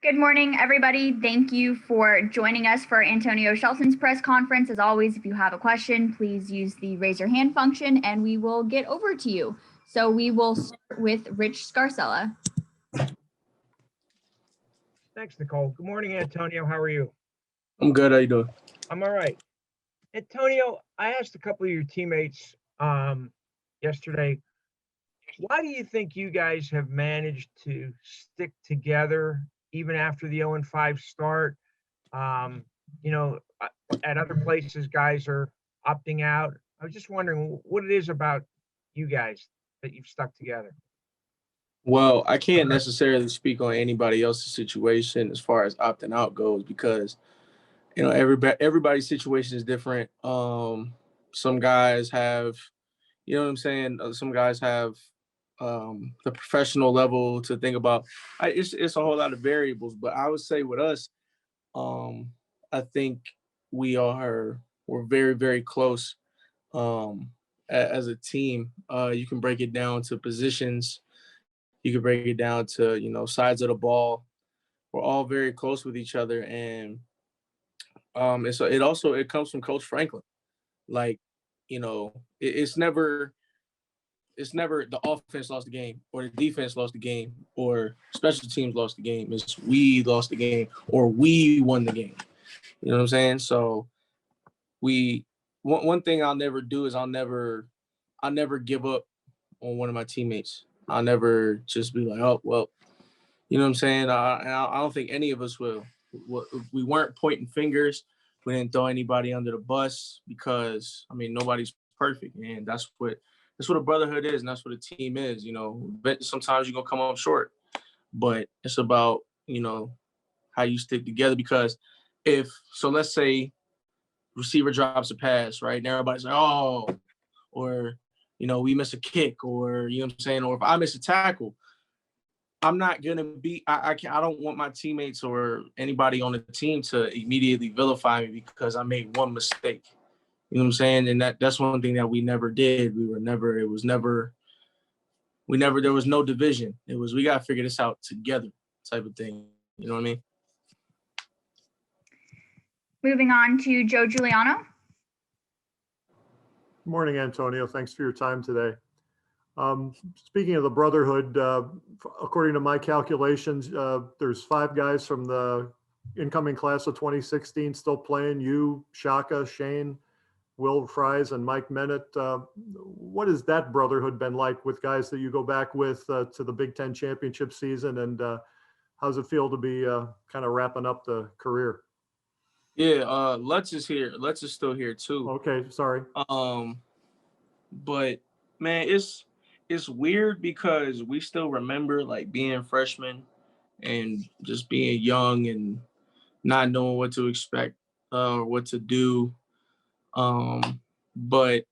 Good morning, everybody. Thank you for joining us for Antonio Shelton's press conference. As always, if you have a question, please use the raise your hand function and we will get over to you. So we will start with Rich Scarcella. Thanks, Nicole. Good morning, Antonio. How are you? I'm good. How you doing? I'm all right. Antonio, I asked a couple of your teammates yesterday, why do you think you guys have managed to stick together even after the 0-5 start? You know, at other places, guys are opting out. I was just wondering what it is about you guys that you've stuck together. Well, I can't necessarily speak on anybody else's situation as far as opting out goes because everybody's situation is different. Some guys have, you know what I'm saying. Some guys have the professional level to think about. It's a whole lot of variables, but I would say with us, I think we're very, very close as a team. You can break it down to positions. You can break it down to, sides of the ball. We're all very close with each other. And so it comes from Coach Franklin. Like, it's never the offense lost the game or the defense lost the game or special teams lost the game. It's we lost the game or we won the game. You know what I'm saying? So one thing I'll never do is I'll never give up on one of my teammates. I'll never just be like, oh, well, you know what I'm saying? And I don't think any of us will. We weren't pointing fingers. We didn't throw anybody under the bus because, nobody's perfect. And that's what a brotherhood is. And that's what a team is. Sometimes you're going to come up short. But it's about, how you stick together. Because let's say receiver drops a pass, right? And everybody's like, oh, or we miss a kick, or you know what I'm saying, or if I miss a tackle, I'm not gonna be. I don't want my teammates or anybody on the team to immediately vilify me because I made one mistake. You know what I'm saying? And that's one thing that we never did. There was no division. It was we gotta figure this out together type of thing. You know what I mean? Moving on to Joe Giuliano. Good morning, Antonio. Thanks for your time today. Speaking of the brotherhood, according to my calculations, there's 5 guys from the incoming class of 2016 still playing. You, Shaka, Shane, Will Fries, and Mike Mennett. What has that brotherhood been like with guys that you go back with to the Big Ten championship season? And how does it feel to be kind of wrapping up the career? Yeah, Lutz is here. Lutz is still here too. Okay, sorry. But man, it's weird because we still remember like being freshmen and just being young and not knowing what to expect or what to do. But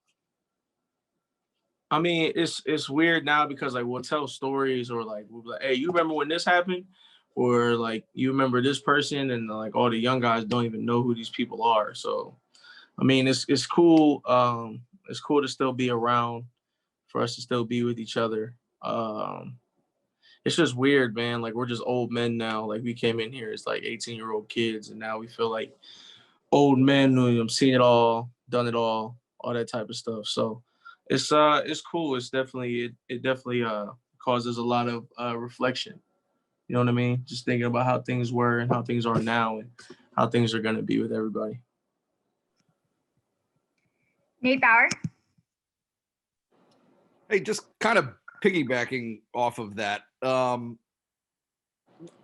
it's weird now because like we'll tell stories or like we'll be like, hey, you remember when this happened? Or like you remember this person, and like all the young guys don't even know who these people are. So it's cool. It's cool to still be around, for us to still be with each other. It's just weird, man. Like we're just old men now. Like we came in here as like 18-year-old kids, and now we feel like old men who have seen it all, done it all that type of stuff. So it's cool. It's definitely it definitely causes a lot of reflection. You know what I mean? Just thinking about how things were and how things are now and how things are going to be with everybody. Nate Bauer. Hey, just kind of piggybacking off of that.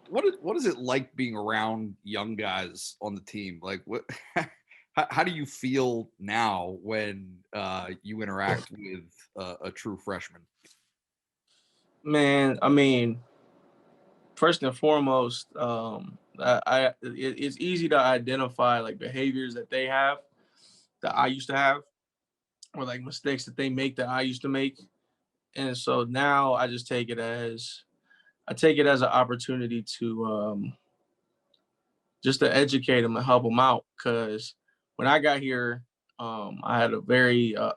What is it like being around young guys on the team? Like, how do you feel now when you interact with a true freshman? Man, first and foremost, it's easy to identify like behaviors that they have that I used to have, or like mistakes that they make that I used to make. And so now I just take it as an opportunity to just to educate them and help them out. Because when I got here, I had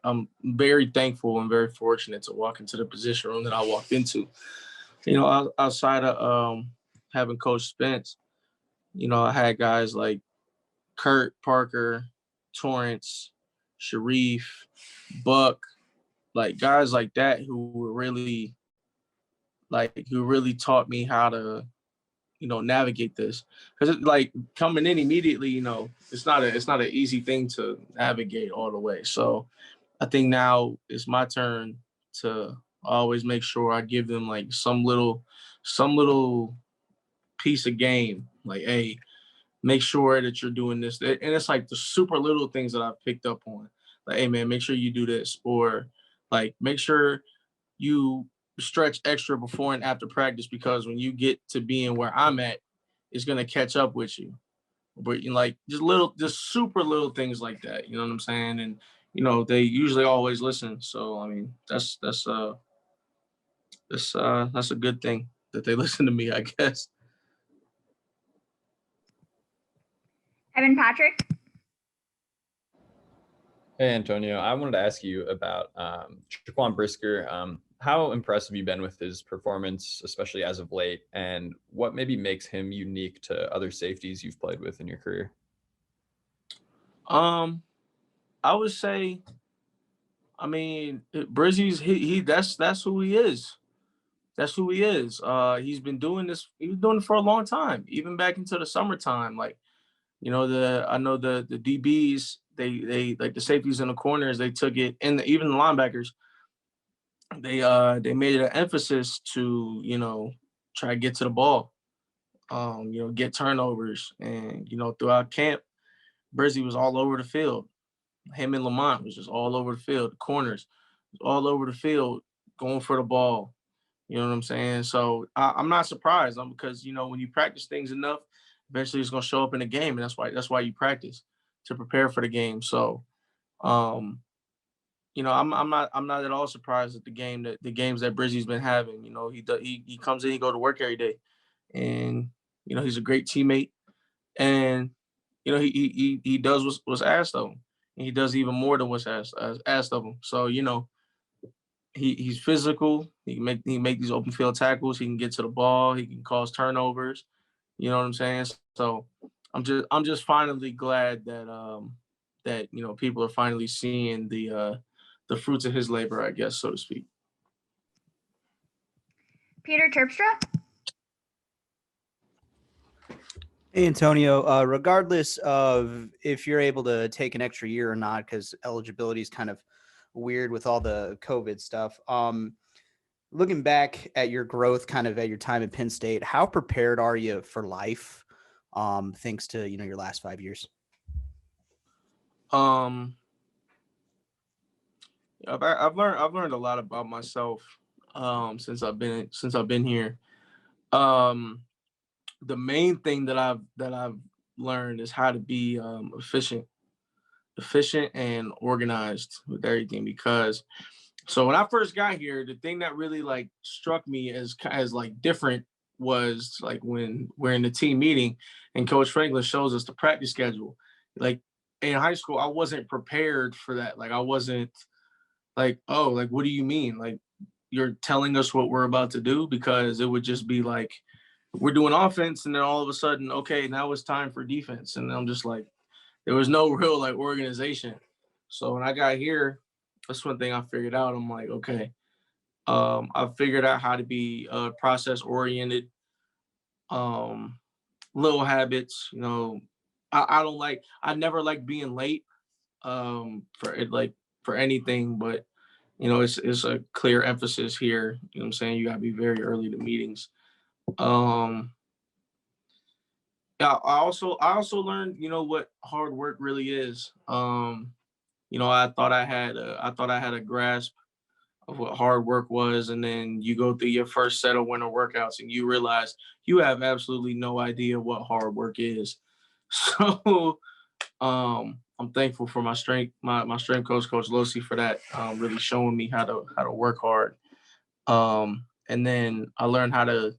I'm very thankful and very fortunate to walk into the position room that I walked into. Outside of having Coach Spence, you know, I had guys like Kurt, Parker, Torrance, Sharif, Buck, like guys like that who were really who really taught me how to, you know, navigate this. Because like coming in immediately, you know, it's not an easy thing to navigate all the way. So I think now it's my turn to always make sure I give them like some little piece of game. Like, hey, make sure that you're doing this. And it's like the super little things that I've picked up on. Like, hey man, make sure you do this. Or like make sure you stretch extra before and after practice, because when you get to being where I'm at, it's gonna catch up with you. But you know, like just super little things like that. You know what I'm saying? And you know, they usually always listen. So I mean, that's a good thing that they listen to me, I guess. Evan Patrick. Hey, Antonio, I wanted to ask you about Jaquan Brisker. How impressed have you been with his performance, especially as of late, and what maybe makes him unique to other safeties you've played with in your career? I would say, I mean, Brizzy's he that's who he is. That's who he is. He's been doing this. He was doing it for a long time, even back into the summertime. Like, you know, I know the DBs, they like the safeties in the corners, they took it, and even the linebackers, they made it an emphasis to, you know, try to get to the ball, you know, get turnovers. And, you know, throughout camp, Brizzy was all over the field. Him and Lamont was just all over the field, the corners, all over the field, going for the ball. You know what I'm saying? So I'm not surprised, because, you know, when you practice things enough, eventually it's going to show up in the game. And that's why you practice, to prepare for the game. So, you know, I'm not at all surprised at the games that Brizzy's been having. You know, he comes in, he go to work every day, and, you know, he's a great teammate, and, you know, he does what's asked of him, and he does even more than what's asked of him. So, you know, he's physical. He can make these open field tackles. He can get to the ball. He can cause turnovers. You know what I'm saying? So I'm just finally glad that you know, people are finally seeing the fruits of his labor, I guess, so to speak. Peter Terpstra. Hey, Antonio, regardless of if you're able to take an extra year or not, because eligibility is kind of weird with all the COVID stuff. Looking back at your growth, kind of at your time at Penn State, how prepared are you for life? Thanks to, you know, your last 5 years. I've learned a lot about myself since I've been here. The main thing that I've learned is how to be efficient and organized with everything. Because so when I first got here, the thing that really like struck me as like different was like when we're in the team meeting and Coach Franklin shows us the practice schedule. Like in high school, I wasn't prepared for that. Like I wasn't like, oh, like what do you mean? Like you're telling us what we're about to do? Because it would just be like, we're doing offense, and then all of a sudden, okay, now it's time for defense. And I'm just like, there was no real like organization. So when I got here, that's one thing I figured out. I'm like, okay, I figured out how to be process oriented, little habits. You know, I never like being late for anything, but you know, it's a clear emphasis here. You know what I'm saying? You gotta be very early to meetings. Yeah, I also learned, you know, what hard work really is. You know, I thought I had a grasp of what hard work was, and then you go through your first set of winter workouts and you realize you have absolutely no idea what hard work is. So I'm thankful for my strength coach, Coach Losi, for that, really showing me how to work hard. And then I learned how to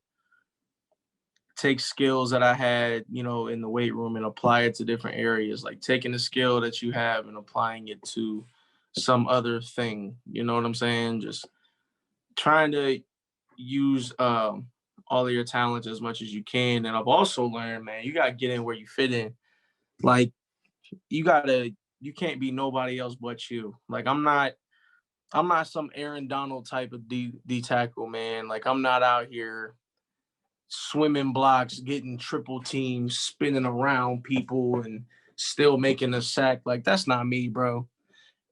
take skills that I had, you know, in the weight room and apply it to different areas, like taking the skill that you have and applying it to some other thing. You know what I'm saying? Just trying to use all of your talents as much as you can. And I've also learned, man, you got to get in where you fit in. Like, you can't be nobody else but you. Like, I'm not some Aaron Donald type of D tackle, man. Like, I'm not out here swimming blocks, getting triple teams, spinning around people and still making a sack. Like, that's not me, bro.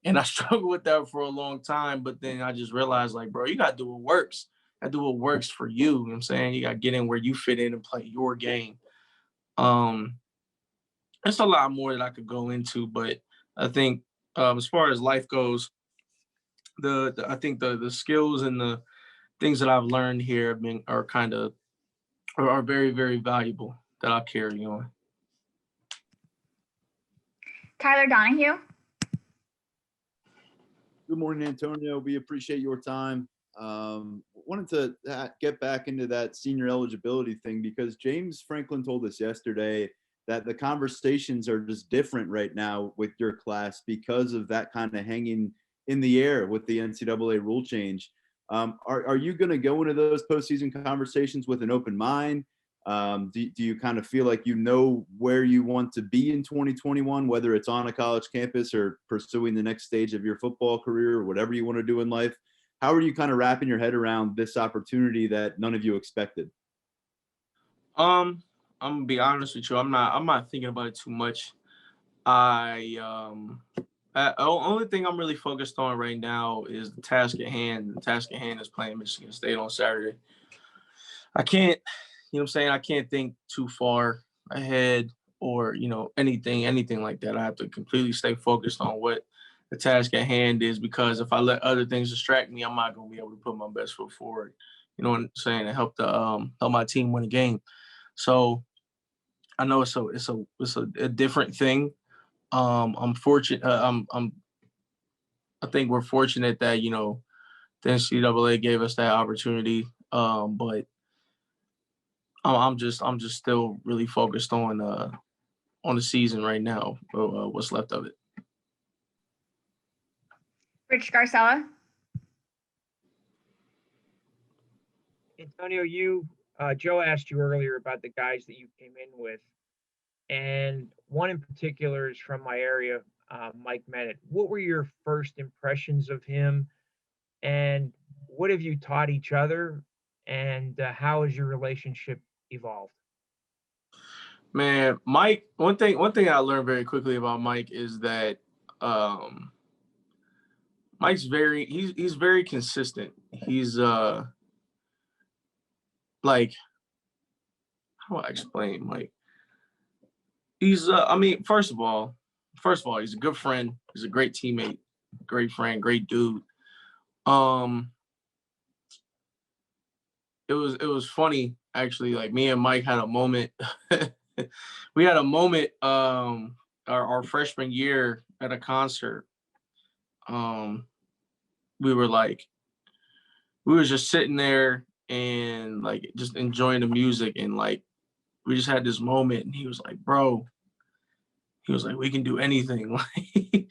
And I struggled with that for a long time, but then I just realized, like, bro, you got to do what works. You got to do what works for you. You know what I'm saying? You got to get in where you fit in and play your game. It's a lot more that I could go into, but I think as far as life goes, I think the skills and the things that I've learned here are very, very valuable that I'll carry on. Tyler Donahue. Good morning, Antonio. We appreciate your time. Wanted to get back into that senior eligibility thing because James Franklin told us yesterday that the conversations are just different right now with your class because of that kind of hanging in the air with the NCAA rule change. Are you going to go into those postseason conversations with an open mind? Do you kind of feel like you know where you want to be in 2021, whether it's on a college campus or pursuing the next stage of your football career or whatever you want to do in life? How are you kind of wrapping your head around this opportunity that none of you expected? I'm gonna be honest with you. I'm not thinking about it too much. The only thing I'm really focused on right now is the task at hand. The task at hand is playing Michigan State on Saturday. I can't, you know what I'm saying? I can't think too far ahead or, anything like that. I have to completely stay focused on what the task at hand is, because if I let other things distract me, I'm not going to be able to put my best foot forward. You know what I'm saying? And help my team win a game. So I know it's a different thing. I'm fortunate. I think we're fortunate that, the NCAA gave us that opportunity. But I'm just still really focused on the season right now, what's left of it. Rich Garcella. Antonio, Joe asked you earlier about the guys that you came in with, and one in particular is from my area, Mike McGhee. What were your first impressions of him, and what have you taught each other, and how has your relationship evolved? Man, Mike, one thing I learned very quickly about Mike is that Mike's he's very consistent. He's like, how do I explain Mike? He's first of all, he's a good friend. He's a great teammate, great friend, great dude. It was funny, actually. Like, me and Mike had a moment. We had a moment our freshman year at a concert. We were just sitting there and like just enjoying the music, and like we just had this moment, and he was like, bro, we can do anything. Like,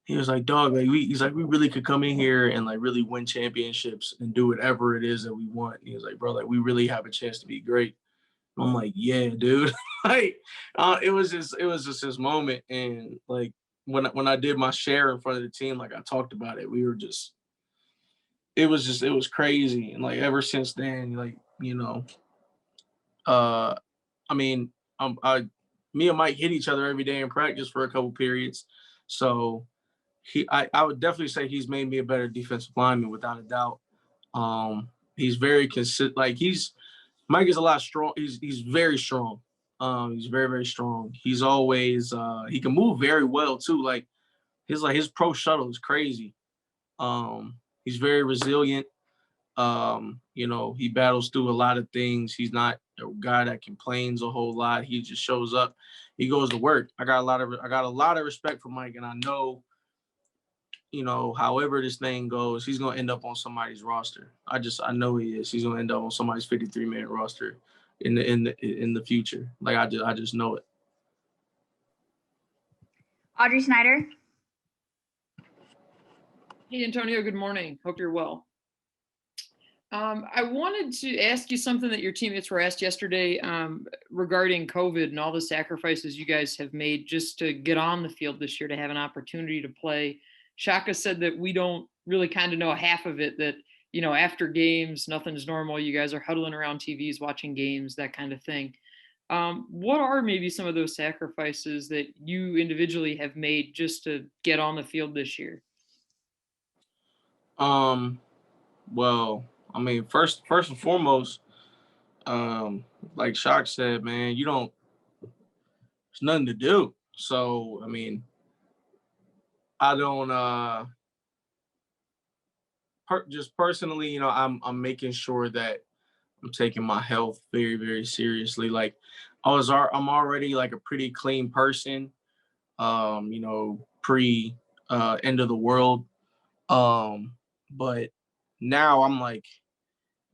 he was like, dog, like we really could come in here and like really win championships and do whatever it is that we want. And he was like, bro, like we really have a chance to be great. I'm like, yeah, dude. Like, it was just this moment. And like when I did my share in front of the team, like I talked about it, it was crazy. And like ever since then, like, me and Mike hit each other every day in practice for a couple periods. So I would definitely say he's made me a better defensive lineman without a doubt. He's very consistent. Like Mike is a lot strong. He's very strong. He's very, very strong. He's always he can move very well too. Like his pro shuttle is crazy. He's very resilient. He battles through a lot of things. He's not a guy that complains a whole lot. He just shows up. He goes to work. I got a lot of respect for Mike, and I know, however this thing goes, he's gonna end up on somebody's roster. I know he is. He's gonna end up on somebody's 53-man roster in the future. Like I just know it. Audrey Snyder. Hey, Antonio, good morning. Hope you're well. I wanted to ask you something that your teammates were asked yesterday regarding COVID and all the sacrifices you guys have made just to get on the field this year, to have an opportunity to play. Shaka said that we don't really kind of know half of it, that, you know, after games, nothing's normal. You guys are huddling around TVs, watching games, that kind of thing. What are maybe some of those sacrifices that you individually have made just to get on the field this year? Well, I mean, first and foremost, like Shock said, man, there's nothing to do. So, I mean, I don't, just personally, you know, I'm making sure that I'm taking my health very, very seriously. Like, I'm already like a pretty clean person, you know, pre end of the world. But now I'm like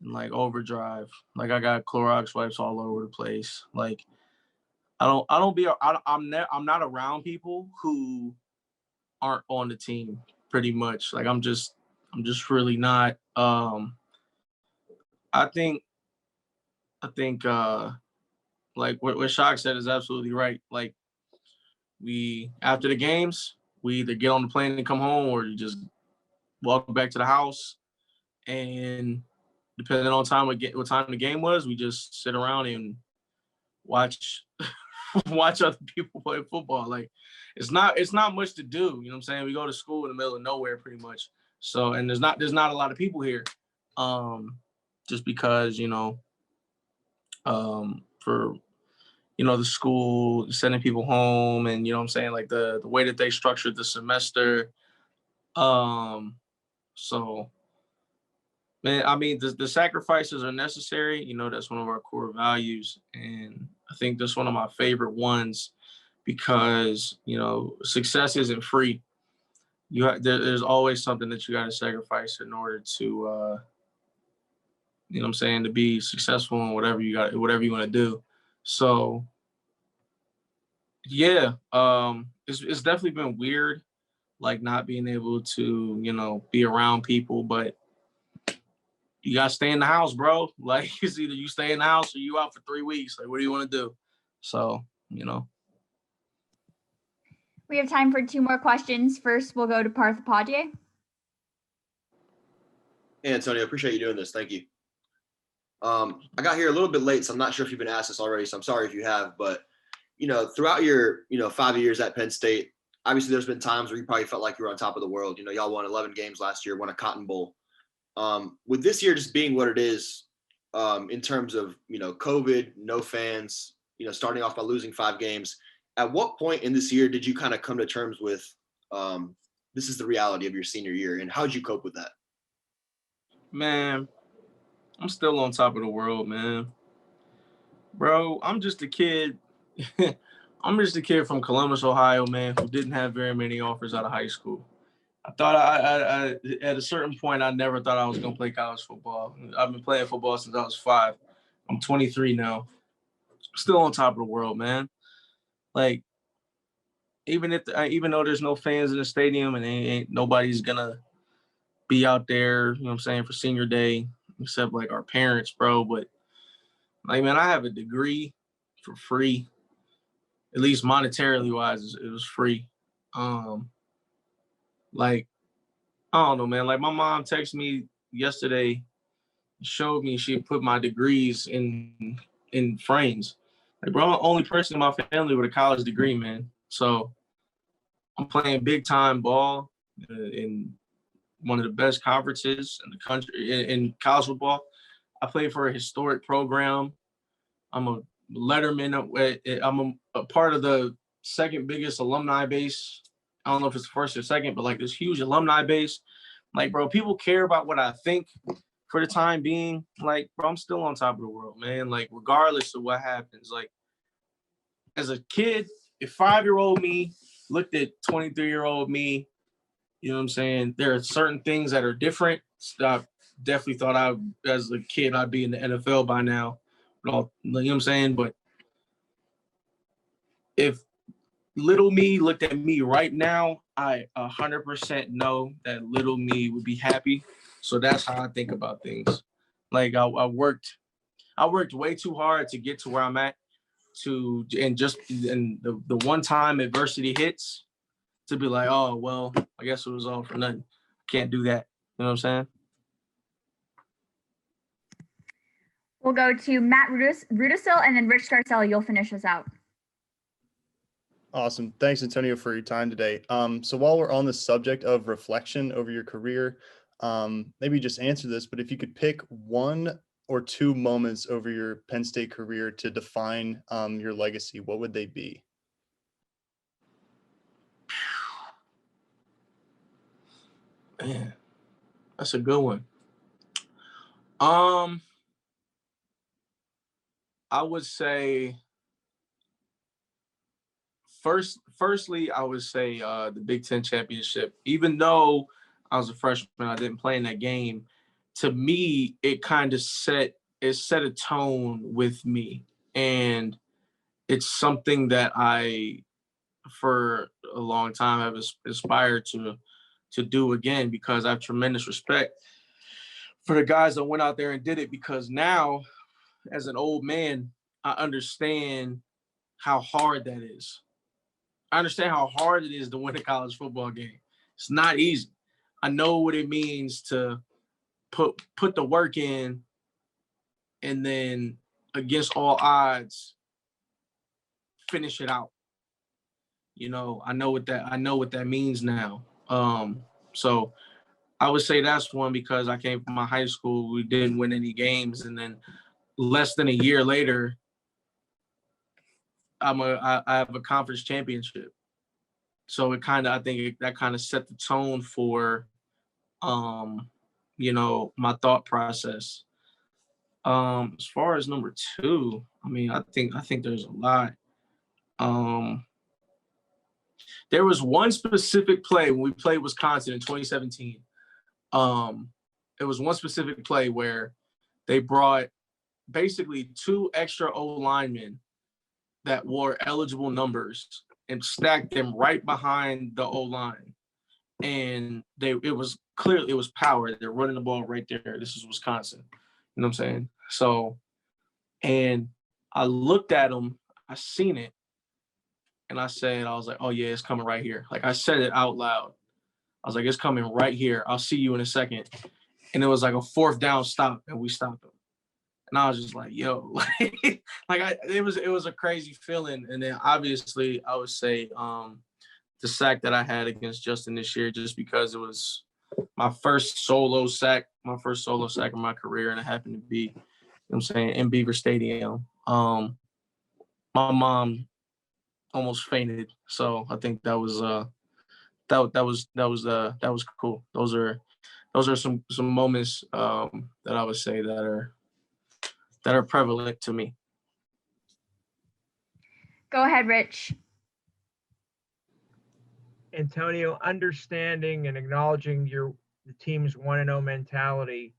in like overdrive. Like I got Clorox wipes all over the place. Like I'm not around people who aren't on the team pretty much. Like I'm just really not. I think like what Shock said is absolutely right. Like we after the games, we either get on the plane and come home or you just walk back to the house, and depending on what time the game was, we just sit around and watch watch other people play football. Like it's not much to do. You know what I'm saying? We go to school in the middle of nowhere pretty much. So and there's not a lot of people here. Just because, you know, for the school sending people home and you know what I'm saying, like the way that they structured the semester. So man, I mean, the sacrifices are necessary. You know, that's one of our core values. And I think that's one of my favorite ones because, you know, success isn't free. There's always something that you got to sacrifice in order to, you know what I'm saying, to be successful in whatever you want to do. So, yeah, it's definitely been weird, like not being able to, you know, be around people, but you gotta stay in the house, bro. Like it's either you stay in the house or you out for 3 weeks. Like, what do you want to do? So, you know. We have time for 2 more questions. First, we'll go to Partha Padye. Hey, Antonio, appreciate you doing this. Thank you. I got here a little bit late, so I'm not sure if you've been asked this already, so I'm sorry if you have. But, you know, throughout your, 5 years at Penn State, obviously there's been times where you probably felt like you were on top of the world. You know, y'all won 11 games last year, won a Cotton Bowl. With this year just being what it is, in terms of, COVID, no fans, starting off by losing 5 games, at what point in this year did you kind of come to terms with this is the reality of your senior year, and how did you cope with that? Man, I'm still on top of the world, man. Bro, I'm just a kid. I'm just a kid from Columbus, Ohio, man, who didn't have very many offers out of high school. I thought I at a certain point, I never thought I was going to play college football. I've been playing football since I was 5. I'm 23 now. Still on top of the world, man. Like, even though there's no fans in the stadium and ain't nobody's going to be out there, you know what I'm saying, for senior day, except like our parents, bro. But like, man, I have a degree for free, at least monetarily wise, it was free. Like, I don't know, man. Like my mom texted me yesterday, showed me she put my degrees in frames. Like, bro, I'm the only person in my family with a college degree, man. So I'm playing big time ball in one of the best conferences in the country in college football. I play for a historic program. I'm a letterman. I'm a part of the second biggest alumni base. I don't know if it's first or second, but like this huge alumni base. Like, bro, people care about what I think for the time being. Like, bro, I'm still on top of the world, man. Like, regardless of what happens. Like, as a kid, if 5-year-old me looked at 23-year-old me, you know what I'm saying? There are certain things that are different. I definitely thought as a kid, I'd be in the NFL by now. You know what I'm saying? But if little me looked at me right now, I 100% know that little me would be happy. So that's how I think about things. Like I worked way too hard to get to where I'm at. And the one time adversity hits, to be like, oh well, I guess it was all for nothing. Can't do that. You know what I'm saying? We'll go to Matt Rudisil and then Rich Scarcella. You'll finish us out. Awesome. Thanks, Antonio, for your time today. So while we're on the subject of reflection over your career, maybe just answer this, but if you could pick one or two moments over your Penn State career to define your legacy, what would they be? Man, that's a good one. I would say firstly, I would say the Big Ten championship. Even though I was a freshman, I didn't play in that game. To me, it kind of set a tone with me, and it's something that I, for a long time, have aspired to do again, because I have tremendous respect for the guys that went out there and did it. Because now, as an old man, I understand how hard that is. I understand how hard it is to win a college football game. It's not easy. I know what it means to put the work in, and then against all odds, finish it out. You know, I know what that means now. So I would say that's one, because I came from my high school. We didn't win any games, and then less than a year later, I have a conference championship. So I think that kind of set the tone for, my thought process. As far as number two, I mean, I think there's a lot. There was one specific play when we played Wisconsin in 2017. It was one specific play where they brought basically two extra O linemen that wore eligible numbers and stacked them right behind the O line. And it was power. They're running the ball right there. This is Wisconsin. You know what I'm saying? So, and I looked at them, I seen it, and I was like, oh yeah, it's coming right here. Like, I said it out loud. I was like, it's coming right here. I'll see you in a second. And it was like a fourth down stop, and we stopped them. And I was just like, yo, it was a crazy feeling. And then obviously I would say the sack that I had against Justin this year, just because it was my first solo sack of my career, and it happened to be, you know what I'm saying, in Beaver Stadium. My mom almost fainted, so I think that was cool. Those are some moments that I would say that are prevalent to me. Go ahead, Rich. Antonio, understanding and acknowledging the team's 1-0 mentality,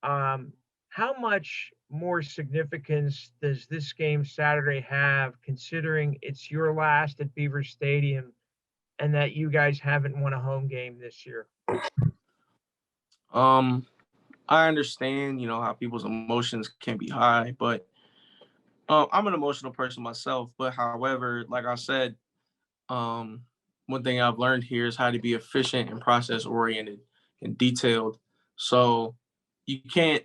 how much more significance does this game Saturday have, considering it's your last at Beaver Stadium and that you guys haven't won a home game this year? I understand, how people's emotions can be high, but I'm an emotional person myself. But however, like I said, one thing I've learned here is how to be efficient and process oriented and detailed. So you can't,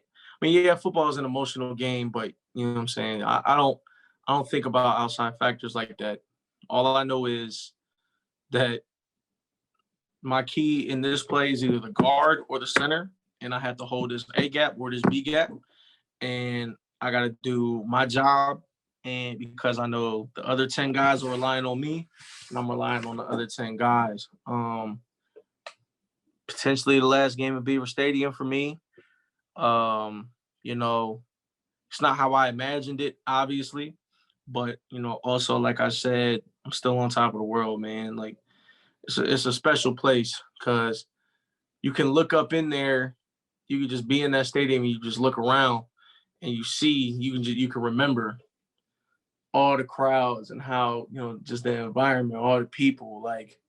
football is an emotional game, but you know what I'm saying? I don't think about outside factors like that. All I know is that my key in this play is either the guard or the center, and I have to hold this A gap or this B gap, and I got to do my job. And because I know the other 10 guys are relying on me, and I'm relying on the other 10 guys. Potentially the last game at Beaver Stadium for me. It's not how I imagined it, obviously, but also, like I said, I'm still on top of the world, man. Like, it's a special place, because you can look up in there, you can just be in that stadium, and you just look around, and you can remember all the crowds and how, just the environment, all the people, like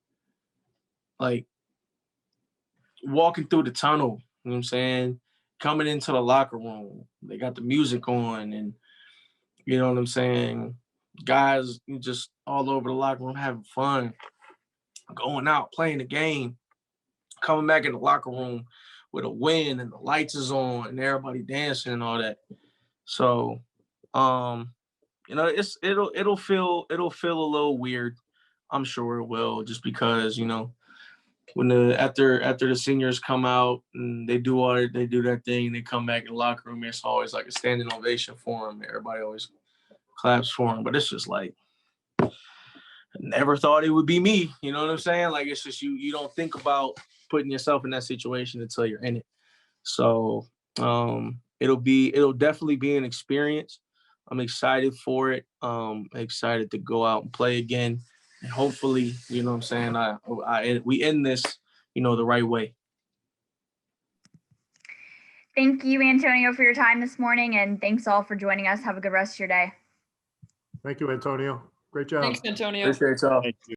walking through the tunnel, you know what I'm saying? coming into the locker room, they got the music on, and you know what I'm saying? Guys just all over the locker room having fun, going out, playing the game, coming back in the locker room with a win and the lights is on and everybody dancing and all that. So, you know, it'll feel a little weird. I'm sure it will, just because, you know, when after the seniors come out and they do their thing, and they come back in the locker room, it's always like a standing ovation for them. Everybody always claps for them, but it's just like, I never thought it would be me. You know what I'm saying? Like, it's just you don't think about putting yourself in that situation until you're in it. So it'll definitely be an experience. I'm excited for it. Excited to go out and play again. And hopefully, you know what I'm saying, we end this, you know, the right way. Thank you, Antonio, for your time this morning, and thanks all for joining us. Have a good rest of your day. Thank you, Antonio. Great job. Thanks, Antonio. Appreciate y'all. Thank you.